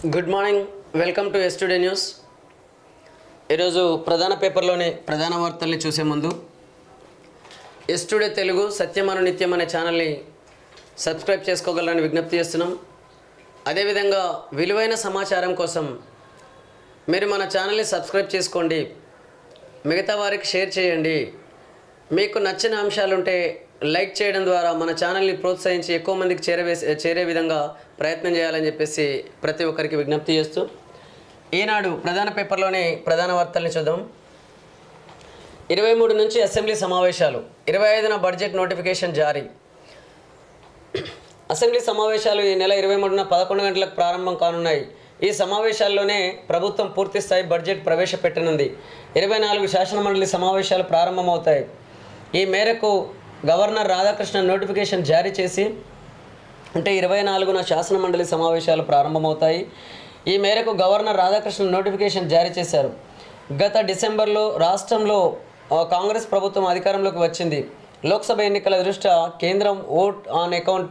Good morning, welcome to ఎస్టుడే news. ఈరోజు ప్రధాన పేపర్లోని ప్రధాన వార్తల్ని చూసే ముందు ఎస్టుడే తెలుగు సత్యమను నిత్యం అనే ఛానల్ని సబ్స్క్రైబ్ చేసుకోగలరని విజ్ఞప్తి చేస్తున్నాం. అదేవిధంగా విలువైన సమాచారం కోసం మీరు మన ఛానల్ని సబ్స్క్రైబ్ చేసుకోండి, మిగతా వారికి షేర్ చేయండి. మీకు నచ్చిన అంశాలుంటే లైక్ చేయడం ద్వారా మన ఛానల్ని ప్రోత్సహించి ఎక్కువ మందికి చేరే విధంగా ప్రయత్నం చేయాలని చెప్పేసి ప్రతి ఒక్కరికి విజ్ఞప్తి చేస్తూ ఈనాడు ప్రధాన పేపర్లోని ప్రధాన వార్తల్ని చూద్దాం. 23 నుంచి అసెంబ్లీ సమావేశాలు, 25న బడ్జెట్ నోటిఫికేషన్ జారీ. అసెంబ్లీ సమావేశాలు ఈ నెల 23న 11 గంటలకు ప్రారంభం కానున్నాయి. ఈ సమావేశాల్లోనే ప్రభుత్వం పూర్తిస్థాయి బడ్జెట్ ప్రవేశపెట్టనుంది. 24 శాసనమండలి సమావేశాలు ప్రారంభమవుతాయి. ఈ మేరకు గవర్నర్ రాధాకృష్ణన్ నోటిఫికేషన్ జారీ చేసి, అంటే 24న శాసనమండలి సమావేశాలు ప్రారంభమవుతాయి. ఈ మేరకు గవర్నర్ రాధాకృష్ణన్ నోటిఫికేషన్ జారీ చేశారు. గత డిసెంబర్లో రాష్ట్రంలో కాంగ్రెస్ ప్రభుత్వం అధికారంలోకి వచ్చింది. లోక్సభ ఎన్నికల దృష్ట్యా కేంద్రం ఓట్ ఆన్ అకౌంట్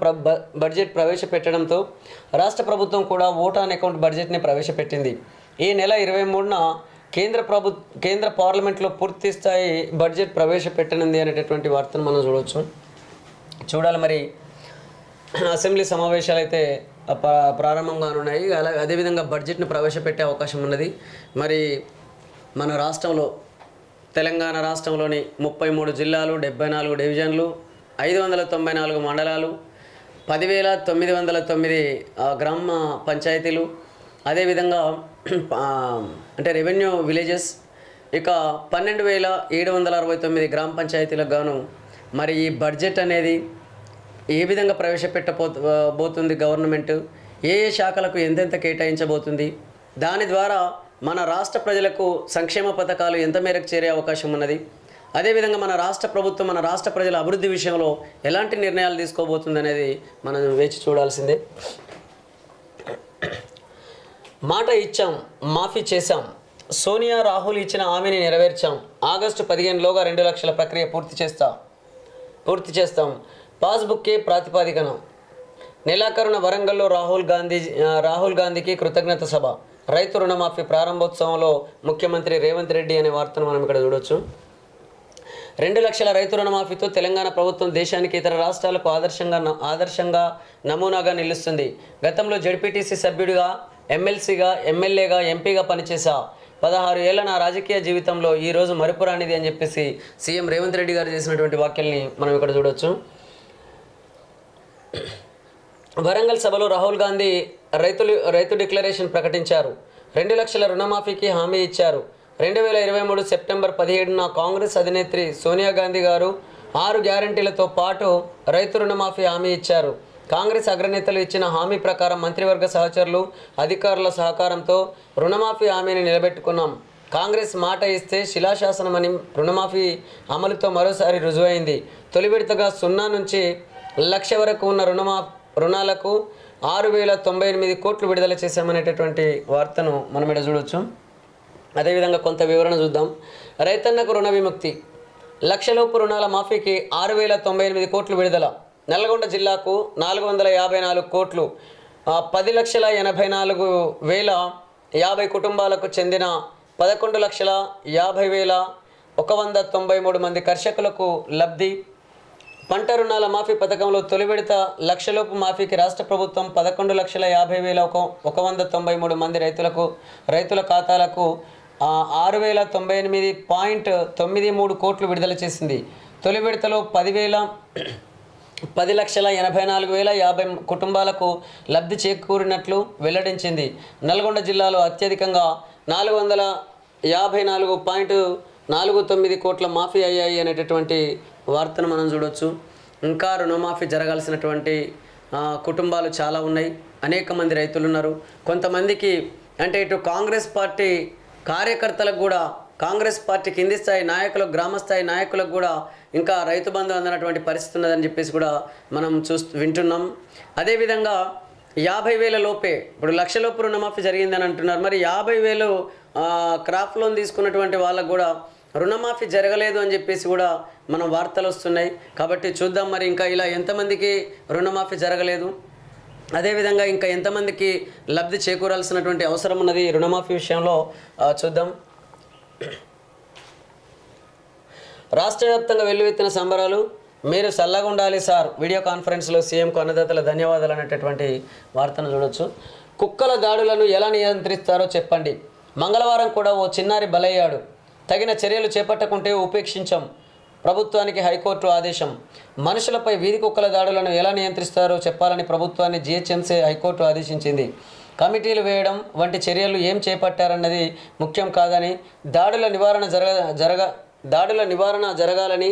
బడ్జెట్ ప్రవేశపెట్టడంతో రాష్ట్ర ప్రభుత్వం కూడా ఓట్ ఆన్ అకౌంట్ బడ్జెట్ని ప్రవేశపెట్టింది. ఈ నెల 23న కేంద్ర పార్లమెంట్లో పూర్తి స్థాయి బడ్జెట్ ప్రవేశపెట్టనుంది అనేటటువంటి వార్తను మనం చూడాలి. మరి అసెంబ్లీ సమావేశాలు అయితే ప్రారంభం కానున్నాయి. అదేవిధంగా బడ్జెట్ను ప్రవేశపెట్టే అవకాశం ఉన్నది. మరి మన రాష్ట్రంలో తెలంగాణ రాష్ట్రంలోని 33 జిల్లాలు, 74 డివిజన్లు, 594 మండలాలు, 10,909 గ్రామ పంచాయతీలు, అదేవిధంగా అంటే రెవెన్యూ విలేజెస్, ఇక 12,769 గ్రామ పంచాయతీలకు గాను మరి ఈ బడ్జెట్ అనేది ఏ విధంగా ప్రవేశపెట్టబోతుంది గవర్నమెంట్, ఏ శాఖలకు ఎంతెంత కేటాయించబోతుంది, దాని ద్వారా మన రాష్ట్ర ప్రజలకు సంక్షేమ పథకాలు ఎంత మేరకు చేరే అవకాశం ఉన్నది, అదేవిధంగా మన రాష్ట్ర ప్రభుత్వం మన రాష్ట్ర ప్రజల అభివృద్ధి విషయంలో ఎలాంటి నిర్ణయాలు తీసుకోబోతుంది అనేది మనం వేచి చూడాల్సిందే. మాట ఇచ్చాం, మాఫీ చేశాం, సోనియా రాహుల్ ఇచ్చిన హామీని నెరవేర్చాం, ఆగస్టు 15లోగా 2 లక్షల ప్రక్రియ పూర్తి చేస్తాం, పాస్బుక్కే ప్రాతిపాదికన, నెలాఖరున వరంగల్లో రాహుల్ గాంధీకి కృతజ్ఞత సభ, రైతు రుణమాఫీ ప్రారంభోత్సవంలో ముఖ్యమంత్రి రేవంత్ రెడ్డి అనే వార్తను మనం ఇక్కడ చూడొచ్చు. 2 లక్షల రైతు రుణమాఫీతో తెలంగాణ ప్రభుత్వం దేశానికి ఇతర రాష్ట్రాలకు ఆదర్శంగా నమూనాగా నిలుస్తుంది. గతంలో జడ్పీటీసీ సభ్యుడిగా, ఎమ్మెల్సీగా, ఎమ్మెల్యేగా, ఎంపీగా పనిచేసా. 16 ఏళ్ల నా రాజకీయ జీవితంలో ఈరోజు మరుపురానిది అని చెప్పేసి సీఎం రేవంత్ రెడ్డి గారు చేసినటువంటి వ్యాఖ్యల్ని మనం ఇక్కడ చూడొచ్చు. వరంగల్ సభలో రాహుల్ గాంధీ రైతు డిక్లరేషన్ ప్రకటించారు. 2 లక్షల రుణమాఫీకి హామీ ఇచ్చారు. 2023 సెప్టెంబర్ 17న కాంగ్రెస్ అధినేత్రి సోనియా గాంధీ గారు 6 గ్యారంటీలతో పాటు రైతు రుణమాఫీ హామీ ఇచ్చారు. కాంగ్రెస్ అగ్రనేతలు ఇచ్చిన హామీ ప్రకారం మంత్రివర్గ సహచరులు, అధికారుల సహకారంతో రుణమాఫీ హామీని నిలబెట్టుకున్నాం. కాంగ్రెస్ మాట ఇస్తే శిలాశాసనమని రుణమాఫీ అమలుతో మరోసారి రుజువైంది. తొలి విడతగా 0 నుంచి 1,00,000 వరకు ఉన్న రుణాలకు 6,098 కోట్లు విడుదల చేశామనేటటువంటి వార్తను మనం ఇక్కడ చూడొచ్చు. అదేవిధంగా కొంత వివరణ చూద్దాం. రైతన్నకు రుణ విముక్తి, 1,00,000 లోపు రుణాల మాఫీకి 6,098 కోట్లు విడుదల. నల్గొండ జిల్లాకు 454 కోట్లు, 10,84,050 కుటుంబాలకు చెందిన 11,50,193 మంది కర్షకులకు లబ్ధి. పంట రుణాల మాఫీ పథకంలో తొలి విడత 1,00,000 లోపు మాఫీకి రాష్ట్ర ప్రభుత్వం 11,50,193 మంది రైతుల ఖాతాలకు 6,098.93 కోట్లు విడుదల చేసింది. తొలి విడతలో 10,84,050 కుటుంబాలకు లబ్ధి చేకూరినట్లు వెల్లడించింది. నల్గొండ జిల్లాలో అత్యధికంగా 454.49 కోట్ల మాఫీ అయ్యాయి అనేటటువంటి వార్తను మనం చూడొచ్చు. ఇంకా రుణమాఫీ జరగాల్సినటువంటి కుటుంబాలు చాలా ఉన్నాయి. అనేక మంది రైతులు ఉన్నారు. కొంతమందికి అంటే ఇటు కాంగ్రెస్ పార్టీ కార్యకర్తలకు కూడా, కాంగ్రెస్ పార్టీ కింది స్థాయి నాయకులకు, గ్రామ స్థాయి నాయకులకు కూడా ఇంకా రైతు బంధు అందనటువంటి పరిస్థితి ఉన్నదని చెప్పేసి కూడా మనం వింటున్నాం. అదేవిధంగా 50,000 లోపే ఇప్పుడు 1,00,000 లోపు రుణమాఫీ జరిగిందని అంటున్నారు. మరి 50,000 క్రాప్ లోన్ తీసుకున్నటువంటి వాళ్ళకు కూడా రుణమాఫీ జరగలేదు అని చెప్పేసి కూడా మనం వార్తలు వస్తున్నాయి. కాబట్టి చూద్దాం మరి ఇంకా ఇలా ఎంతమందికి రుణమాఫీ జరగలేదు, అదేవిధంగా ఇంకా ఎంతమందికి లబ్ధి చేకూరాల్సినటువంటి అవసరం ఉన్నది రుణమాఫీ విషయంలో చూద్దాం. రాష్ట్ర వ్యాప్తంగా వెల్లువెత్తిన సంబరాలు, మీరు చల్లగా ఉండాలి సార్, వీడియో కాన్ఫరెన్స్లో సీఎంకు అన్నదాతల ధన్యవాదాలు అనేటటువంటి వార్తను చూడొచ్చు. కుక్కల దాడులను ఎలా నియంత్రిస్తారో చెప్పండి. మంగళవారం కూడా ఓ చిన్నారి బలయ్యాడు. తగిన చర్యలు చేపట్టకుంటే ఉపేక్షించాం. ప్రభుత్వానికి హైకోర్టు ఆదేశం. మనుషులపై వీధి కుక్కల దాడులను ఎలా నియంత్రిస్తారో చెప్పాలని ప్రభుత్వాన్ని జీహెచ్ఎంసీ హైకోర్టు ఆదేశించింది. కమిటీలు వేయడం వంటి చర్యలు ఏం చేపట్టారన్నది ముఖ్యం కాదని, దాడుల నివారణ జరగాలని,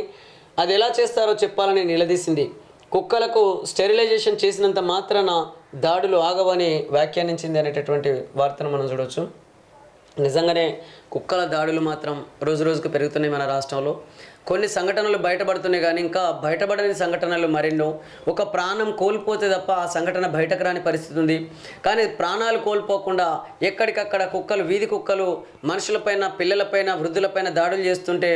అది ఎలా చేస్తారో చెప్పాలని నిలదీసింది. కుక్కలకు స్టెరిలైజేషన్ చేసినంత మాత్రాన దాడులు ఆగవని వ్యాఖ్యానించింది అనేటటువంటి వార్తను మనం చూడవచ్చు. నిజంగానే కుక్కల దాడులు మాత్రం రోజు రోజుకు పెరుగుతున్నాయి మన రాష్ట్రంలో. కొన్ని సంఘటనలు బయటపడుతున్నాయి, కానీ ఇంకా బయటపడని సంఘటనలు మరెన్నో. ఒక ప్రాణం కోల్పోతే తప్ప ఆ సంఘటన బయటకు రాని పరిస్థితి ఉంది. కానీ ప్రాణాలు కోల్పోకుండా ఎక్కడికక్కడ కుక్కలు, వీధి కుక్కలు మనుషులపైన, పిల్లలపైన, వృద్ధులపైన దాడులు చేస్తుంటే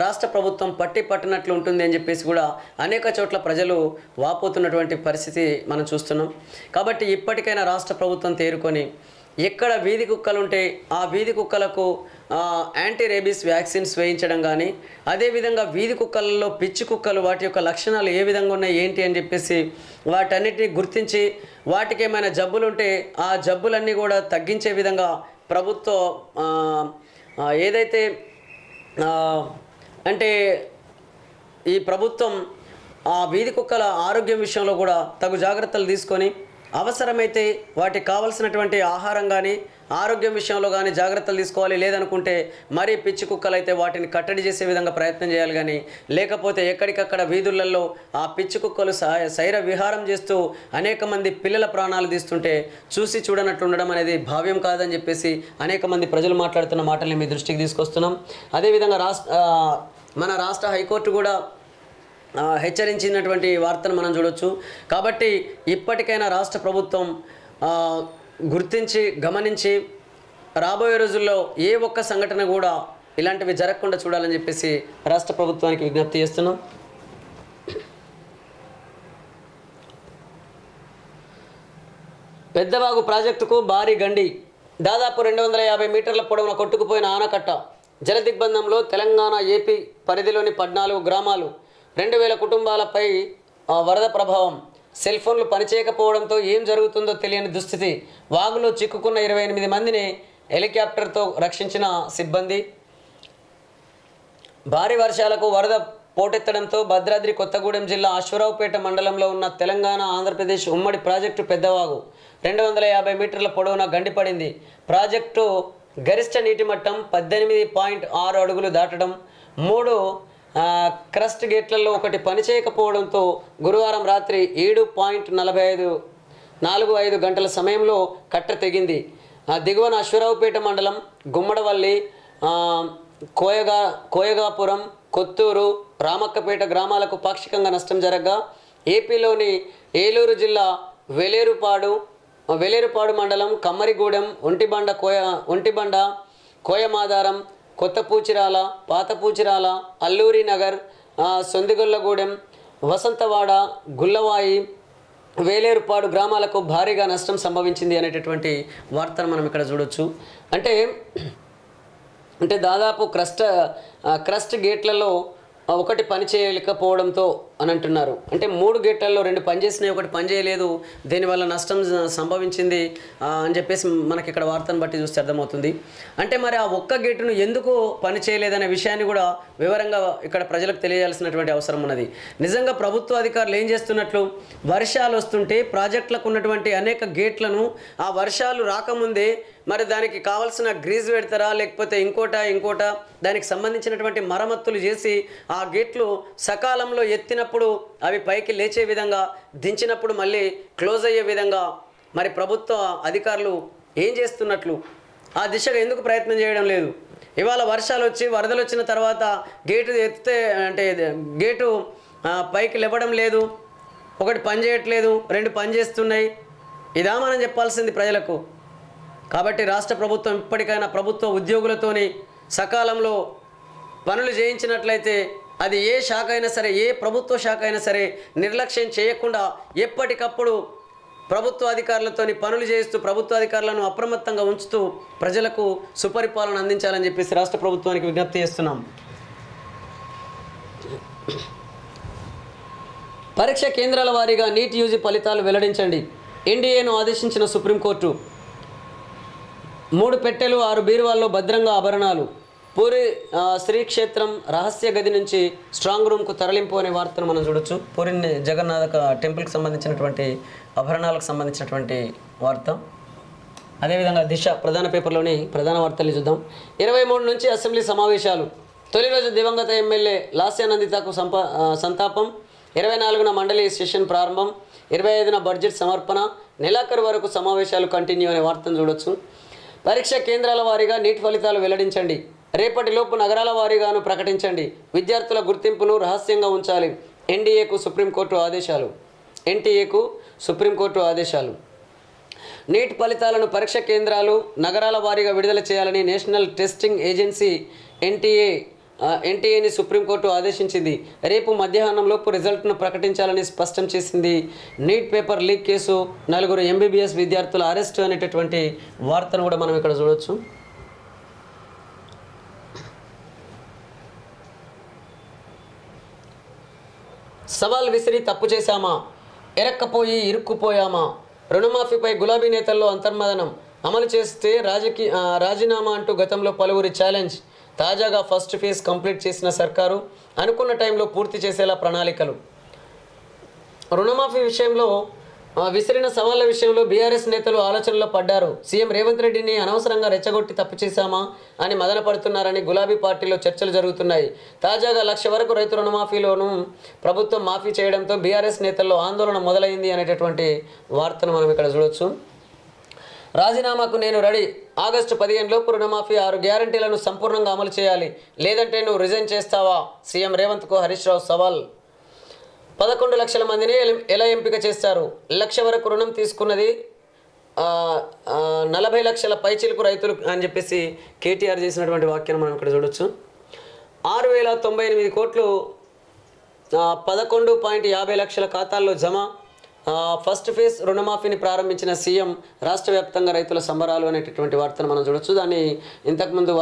రాష్ట్ర ప్రభుత్వం పట్టినట్లు ఉంటుంది అని చెప్పేసి కూడా అనేక చోట్ల ప్రజలు వాపోతున్నటువంటి పరిస్థితి మనం చూస్తున్నాం. కాబట్టి ఇప్పటికైనా రాష్ట్ర ప్రభుత్వం తేరుకొని ఎక్కడ వీధి కుక్కలు ఉంటే ఆ వీధి కుక్కలకు యాంటీ రేబీస్ వ్యాక్సిన్స్ వేయించడం కానీ, అదేవిధంగా వీధి కుక్కలలో పిచ్చి కుక్కలు, వాటి యొక్క లక్షణాలు ఏ విధంగా ఉన్నాయి ఏంటి అని చెప్పేసి వాటన్నిటిని గుర్తించి వాటికి ఏమైనా జబ్బులు ఉంటే ఆ జబ్బులన్నీ కూడా తగ్గించే విధంగా ప్రభుత్వం ఏదైతే అంటే ఈ ప్రభుత్వం ఆ వీధి కుక్కల ఆరోగ్యం విషయంలో కూడా తగు జాగ్రత్తలు తీసుకొని అవసరమైతే వాటికి కావలసినటువంటి ఆహారం కానీ ఆరోగ్యం విషయంలో కానీ జాగ్రత్తలు తీసుకోవాలి. లేదనుకుంటే మరీ పిచ్చి కుక్కలు అయితే వాటిని కట్టడి చేసే విధంగా ప్రయత్నం చేయాలి. కానీ లేకపోతే ఎక్కడికక్కడ వీధులలో ఆ పిచ్చి కుక్కలు సైర విహారం చేస్తూ అనేక మంది పిల్లల ప్రాణాలు తీస్తుంటే చూసి చూడనట్లు ఉండడం అనేది భావ్యం కాదని చెప్పేసి అనేక మంది ప్రజలు మాట్లాడుతున్న మాటల్ని మీ దృష్టికి తీసుకొస్తున్నాం. అదేవిధంగా మన రాష్ట్ర హైకోర్టు కూడా హెచ్చరించినటువంటి వార్తను మనం చూడొచ్చు. కాబట్టి ఇప్పటికైనా రాష్ట్ర ప్రభుత్వం గుర్తించి గమనించి రాబోయే రోజుల్లో ఏ ఒక్క సంఘటన కూడా ఇలాంటివి జరగకుండా చూడాలని చెప్పేసి రాష్ట్ర ప్రభుత్వానికి విజ్ఞప్తి చేస్తున్నాం. పెద్దవాగు ప్రాజెక్టుకు భారీ గండి. దాదాపు 250 మీటర్ల పొడవున కొట్టుకుపోయిన ఆనకట్ట. జలదిగ్బంధంలో తెలంగాణ, ఏపీ పరిధిలోని 14 గ్రామాలు, 2000 కుటుంబాలపై వరద ప్రభావం. సెల్ ఫోన్లు పనిచేయకపోవడంతో ఏం జరుగుతుందో తెలియని దుస్థితి. వాగులో చిక్కుకున్న 28 మందిని హెలికాప్టర్తో రక్షించిన సిబ్బంది. భారీ వర్షాలకు వరద పోటెత్తడంతో భద్రాద్రి కొత్తగూడెం జిల్లా అశ్వరావుపేట మండలంలో ఉన్న తెలంగాణ, ఆంధ్రప్రదేశ్ ఉమ్మడి ప్రాజెక్టు పెద్దవాగు 250 మీటర్ల పొడవున గండిపడింది. ప్రాజెక్టు గరిష్ట నీటి మట్టం 18.6 అడుగులు దాటడం, 3 క్రస్ట్ గేట్లలో ఒకటి పనిచేయకపోవడంతో గురువారం రాత్రి 7.45 గంటల సమయంలో కట్ట తెగింది. దిగువన అశ్వరావుపేట మండలం గుమ్మడవల్లి, కోయగాపురం, కొత్తూరు, రామక్కపేట గ్రామాలకు పాక్షికంగా నష్టం జరగగా, ఏపీలోని ఏలూరు జిల్లా వేలేరుపాడు మండలం కమ్మరిగూడెం, ఒంటిబండ, కోయమాదారం, కొత్త పూచిరాల, పాత పూచిరాల, అల్లూరి నగర్, సొందిగొల్లగూడెం, వసంతవాడ, గుల్లవాయి, వేలేరుపాడు గ్రామాలకు భారీగా నష్టం సంభవించింది అనేటటువంటి వార్తను మనం ఇక్కడ చూడొచ్చు. అంటే దాదాపు క్రస్ట్ గేట్లలో ఒకటి పని చేయలేకపోవడంతో అని అంటున్నారు. అంటే 3 గేట్లలో 2 పనిచేసినాయి, ఒకటి పని చేయలేదు, దీనివల్ల నష్టం సంభవించింది అని చెప్పేసి మనకి ఇక్కడ వార్తను బట్టి చూస్తే అర్థమవుతుంది. అంటే మరి ఆ ఒక్క గేటును ఎందుకు పని చేయలేదనే విషయాన్ని కూడా వివరంగా ఇక్కడ ప్రజలకు తెలియాల్సినటువంటి అవసరం ఉన్నది. నిజంగా ప్రభుత్వ అధికారులు ఏం చేస్తున్నట్లు, వర్షాలు వస్తుంటే ప్రాజెక్టులకు ఉన్నటువంటి అనేక గేట్లను ఆ వర్షాలు రాకముందే మరి దానికి కావాల్సిన గ్రీజ్ పెడతారా, లేకపోతే ఇంకోట దానికి సంబంధించినటువంటి మరమ్మతులు చేసి ఆ గేట్లు సకాలంలో ఎత్తినప్పుడు అవి పైకి లేచే విధంగా, దించినప్పుడు మళ్ళీ క్లోజ్ అయ్యే విధంగా మరి ప్రభుత్వ అధికారులు ఏం చేస్తున్నట్లు, ఆ దిశగా ఎందుకు ప్రయత్నం చేయడం లేదు? ఇవాళ వర్షాలు వచ్చి వరదలు వచ్చిన తర్వాత గేటు ఎత్తితే అంటే గేటు పైకి లేవడం లేదు, ఒకటి పని చేయట్లేదు, 2 పని చేస్తున్నాయి. ఇదా మనం చెప్పాల్సింది ప్రజలకు. కాబట్టి రాష్ట్ర ప్రభుత్వం ఇప్పటికైనా ప్రభుత్వ ఉద్యోగులతోని సకాలంలో పనులు చేయించినట్లయితే అది ఏ శాఖ అయినా సరే, ఏ ప్రభుత్వ శాఖ అయినా సరే నిర్లక్ష్యం చేయకుండా ఎప్పటికప్పుడు ప్రభుత్వ అధికారులతోని పనులు చేయిస్తూ ప్రభుత్వ అధికారులను అప్రమత్తంగా ఉంచుతూ ప్రజలకు సుపరిపాలన అందించాలని చెప్పేసి రాష్ట్ర ప్రభుత్వానికి విజ్ఞప్తి చేస్తున్నాం. పరీక్ష కేంద్రాల వారీగా నీట్ యూజీ ఫలితాలు వెల్లడించండి. ఎన్డీఏను ఆదేశించిన సుప్రీంకోర్టు. 3 పెట్టెలు 6 బీరువాల్లో భద్రంగా ఆభరణాలు. పూరి శ్రీక్షేత్రం రహస్య గది నుంచి స్ట్రాంగ్ రూమ్కు తరలింపు అనే వార్తను మనం చూడొచ్చు. పూరి జగన్నాథ టెంపుల్కి సంబంధించినటువంటి ఆభరణాలకు సంబంధించినటువంటి వార్త. అదేవిధంగా దిశ ప్రధాన పేపర్లోని ప్రధాన వార్తలు చూద్దాం. 23 నుంచి అసెంబ్లీ సమావేశాలు. తొలి రోజు దివంగత ఎమ్మెల్యే లాస్యానందితకు సంతాపం. 24న మండలి సెషన్ ప్రారంభం. 25న బడ్జెట్ సమర్పణ. నెలాఖరు వరకు సమావేశాలు కంటిన్యూ అనే వార్తను చూడొచ్చు. పరీక్ష కేంద్రాల వారీగా నీట్ ఫలితాలు వెల్లడించండి. రేపటిలోపు నగరాల వారీగాను ప్రకటించండి. విద్యార్థుల గుర్తింపును రహస్యంగా ఉంచాలి. ఎన్టీఏకు సుప్రీంకోర్టు ఆదేశాలు. నీట్ ఫలితాలను పరీక్ష కేంద్రాలు నగరాల వారీగా విడుదల చేయాలని నేషనల్ టెస్టింగ్ ఏజెన్సీ ఎన్టీఏని సుప్రీంకోర్టు ఆదేశించింది. రేపు మధ్యాహ్నంలోపు రిజల్ట్ను ప్రకటించాలని స్పష్టం చేసింది. Neat paper leak case 4 MBBS విద్యార్థుల అరెస్టు అనేటటువంటి వార్తను కూడా మనం ఇక్కడ చూడొచ్చు. సవాల్ విసిరి తప్పు చేశామా, ఎరక్కపోయి ఇరుక్కుపోయామా? రుణమాఫీపై గులాబీ నేతల్లో అంతర్మదనం. అమలు చేస్తే రాజీనామా అంటూ గతంలో పలువురి ఛాలెంజ్. తాజాగా ఫస్ట్ ఫేజ్ కంప్లీట్ చేసిన సర్కారు అనుకున్న టైంలో పూర్తి చేసేలా ప్రణాళికలు. రుణమాఫీ విషయంలో విసిరిన సవాళ్ల విషయంలో బీఆర్ఎస్ నేతలు ఆలోచనలో పడ్డారు. సీఎం రేవంత్ రెడ్డిని అనవసరంగా రెచ్చగొట్టి తప్పు చేశామా అని మదన పడుతున్నారని గులాబీ పార్టీలో చర్చలు జరుగుతున్నాయి. తాజాగా 1,00,000 వరకు రైతు రుణమాఫీలోనూ ప్రభుత్వం మాఫీ చేయడంతో బీఆర్ఎస్ నేతల్లో ఆందోళన మొదలైంది అనేటటువంటి వార్తను మనం ఇక్కడ చూడొచ్చు. రాజీనామాకు నేను రెడీ. ఆగస్టు 15 లోపు రుణమాఫీ 6 గ్యారంటీలను సంపూర్ణంగా అమలు చేయాలి. లేదంటే నువ్వు రిజైన్ చేస్తావా? సీఎం రేవంత్కు హరీష్ రావు సవాల్. 11 లక్షల మందిని ఎలా ఎంపిక చేస్తారు? 1,00,000 వరకు రుణం తీసుకున్నది 40 లక్షల పైచిలుకు రైతులు అని చెప్పేసి కేటీఆర్ చేసినటువంటి వాక్యాన్ని మనం ఇక్కడ చూడొచ్చు. 6,098 కోట్లు 11.50 లక్షల ఖాతాల్లో జమ. ఫస్ట్ ఫేజ్ రుణమాఫీని ప్రారంభించిన సీఎం. రాష్ట్ర వ్యాప్తంగా రైతుల సంబరాలు అనేటటువంటి వార్తను మనం చూడొచ్చు. దాన్ని ఇంతకుముందు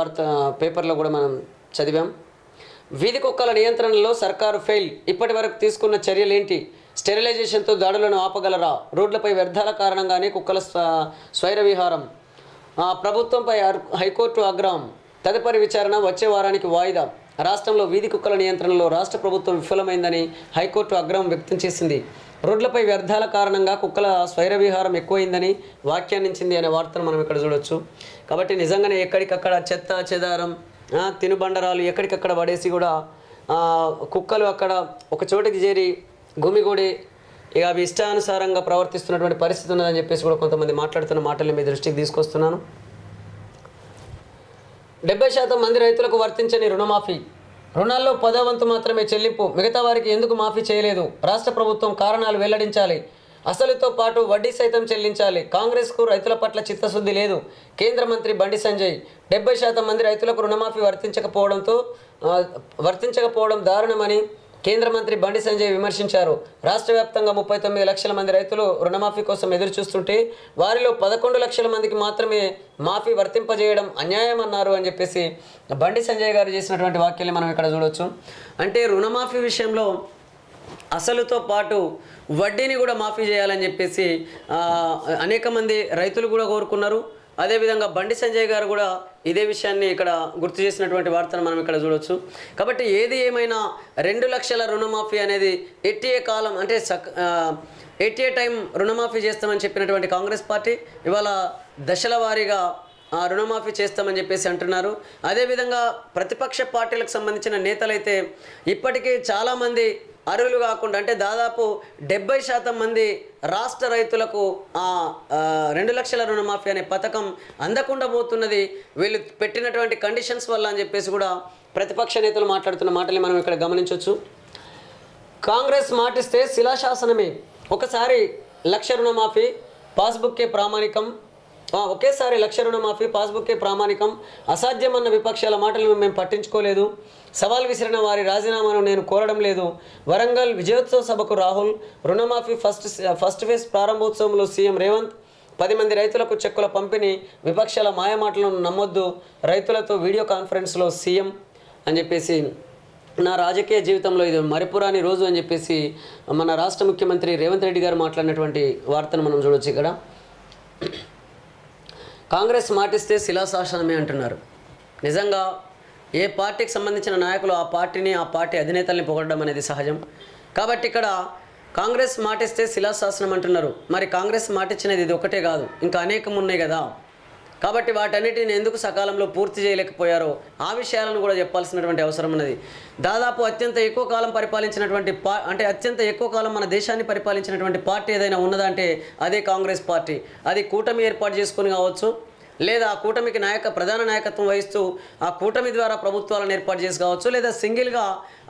పేపర్లో కూడా మనం చదివాం. వీధి కుక్కల నియంత్రణలో సర్కారు ఫెయిల్. ఇప్పటి వరకు తీసుకున్న చర్యలేంటి? స్టెరిలైజేషన్తో దాడులను ఆపగలరా? రోడ్లపై వ్యర్థాల కారణంగానే కుక్కల స్వైర విహారం. ప్రభుత్వంపై హైకోర్టు ఆగ్రహం. తదుపరి విచారణ వచ్చే వారానికి వాయిదా. రాష్ట్రంలో వీధి కుక్కల నియంత్రణలో రాష్ట్ర ప్రభుత్వం విఫలమైందని హైకోర్టు ఆగ్రహం వ్యక్తం చేసింది. రోడ్లపై వ్యర్థాల కారణంగా కుక్కల స్వైర విహారం ఎక్కువైందని వ్యాఖ్యానించింది అనే వార్తను మనం ఇక్కడ చూడొచ్చు. కాబట్టి నిజంగానే ఎక్కడికక్కడ చెత్త చెదారం తినుబండరాలు ఎక్కడికక్కడ పడేసి కూడా కుక్కలు అక్కడ ఒక చోటికి చేరి గుమిగూడి ఇక అవి ఇష్టానుసారంగా ప్రవర్తిస్తున్నటువంటి పరిస్థితి ఉన్నదని చెప్పేసి కూడా కొంతమంది మాట్లాడుతున్న మాటల్ని మీ దృష్టికి తీసుకొస్తున్నాను. 70% మంది రైతులకు వర్తించని రుణమాఫీ. రుణాల్లో 10వ వంతు మాత్రమే చెల్లింపు. మిగతా వారికి ఎందుకు మాఫీ చేయలేదు? రాష్ట్ర ప్రభుత్వం కారణాలు వెల్లడించాలి. అసలుతో పాటు వడ్డీ సైతం చెల్లించాలి. కాంగ్రెస్కు రైతుల పట్ల చిత్తశుద్ధి లేదు. కేంద్ర మంత్రి బండి సంజయ్. 70% మంది రైతులకు రుణమాఫీ వర్తించకపోవడం దారుణమని కేంద్ర మంత్రి బండి సంజయ్ విమర్శించారు. రాష్ట్ర వ్యాప్తంగా 39 లక్షల మంది రైతులు రుణమాఫీ కోసం ఎదురు చూస్తుంటే వారిలో 11 లక్షల మందికి మాత్రమే మాఫీ వర్తింపజేయడం అన్యాయమన్నారు అని చెప్పేసి బండి సంజయ్ గారు చేసినటువంటి వాక్యాన్ని మనం ఇక్కడ చూడొచ్చు. అంటే రుణమాఫీ విషయంలో అసలుతో పాటు వడ్డీని కూడా మాఫీ చేయాలని చెప్పేసి అనేక మంది రైతులు కూడా కోరుకున్నారు. అదేవిధంగా బండి సంజయ్ గారు కూడా ఇదే విషయాన్ని ఇక్కడ గుర్తు చేసినటువంటి వార్తను మనం ఇక్కడ చూడొచ్చు. కాబట్టి ఏది ఏమైనా 2 లక్షల రుణమాఫీ అనేది ఎట్టిఏ కాలం అంటే ఎట్టిఏ టైం రుణమాఫీ చేస్తామని చెప్పినటువంటి కాంగ్రెస్ పార్టీ ఇవాళ దశల వారీగా రుణమాఫీ చేస్తామని చెప్పేసి అంటున్నారు. అదేవిధంగా ప్రతిపక్ష పార్టీలకు సంబంధించిన నేతలైతే ఇప్పటికీ చాలామంది అర్హులు కాకుండా అంటే దాదాపు 70% మంది రాష్ట్ర రైతులకు 2 లక్షల రుణమాఫీ అనే పథకం అందకుండా పోతున్నది వీళ్ళు పెట్టినటువంటి కండిషన్స్ వల్ల అని చెప్పేసి కూడా ప్రతిపక్ష నేతలు మాట్లాడుతున్న మాటల్ని మనం ఇక్కడ గమనించవచ్చు. కాంగ్రెస్ మాటిస్తే శిలాశాసనమే. ఒకసారి 1,00,000 రుణమాఫీ పాస్బుక్కే ప్రామాణికం. ఒకేసారి 1,00,000 రుణమాఫీ, పాస్బుక్కే ప్రామాణికం, అసాధ్యమన్న విపక్షాల మాటలను మేము పట్టించుకోలేదు, సవాల్ విసిరిన వారి రాజీనామాను నేను కోరడం లేదు, వరంగల్ విజయోత్సవ సభకు రాహుల్, రుణమాఫీ ఫస్ట్ ఫేజ్ ప్రారంభోత్సవంలో సీఎం రేవంత్, 10 మంది రైతులకు చెక్కుల పంపిణీ, విపక్షాల మాయమాటలను నమ్మొద్దు, రైతులతో వీడియో కాన్ఫరెన్స్లో సీఎం అని చెప్పేసి నా రాజకీయ జీవితంలో ఇది మరిపురాని రోజు అని చెప్పేసి మన రాష్ట్ర ముఖ్యమంత్రి రేవంత్ రెడ్డి గారు మాట్లాడినటువంటి వార్తను మనం చూడవచ్చు. ఇక్కడ కాంగ్రెస్ మాటిస్తే శిలాశాసనమే అంటున్నారు. నిజంగా ఏ పార్టీకి సంబంధించిన నాయకులు ఆ పార్టీని, ఆ పార్టీ అధినేతల్ని పొగడడం అనేది సహజం. కాబట్టి ఇక్కడ కాంగ్రెస్ మాటిస్తే శిలాశాసనం అంటున్నారు. మరి కాంగ్రెస్ మాటిచ్చినది ఇది ఒకటే కాదు, ఇంకా అనేకం ఉన్నాయి కదా. కాబట్టి వాటన్నిటిని ఎందుకు సకాలంలో పూర్తి చేయలేకపోయారో ఆ విషయాలను కూడా చెప్పాల్సినటువంటి అవసరం ఉన్నది. దాదాపు అత్యంత ఎక్కువ కాలం పరిపాలించినటువంటి అత్యంత ఎక్కువ కాలం మన దేశాన్ని పరిపాలించినటువంటి పార్టీ ఏదైనా ఉన్నదంటే అదే కాంగ్రెస్ పార్టీ. అది కూటమి ఏర్పాటు చేసుకొని కావచ్చు, లేదా ఆ కూటమికి ప్రధాన నాయకత్వం వహిస్తూ ఆ కూటమి ద్వారా ప్రభుత్వాలను ఏర్పాటు చేసి కావచ్చు, లేదా సింగిల్గా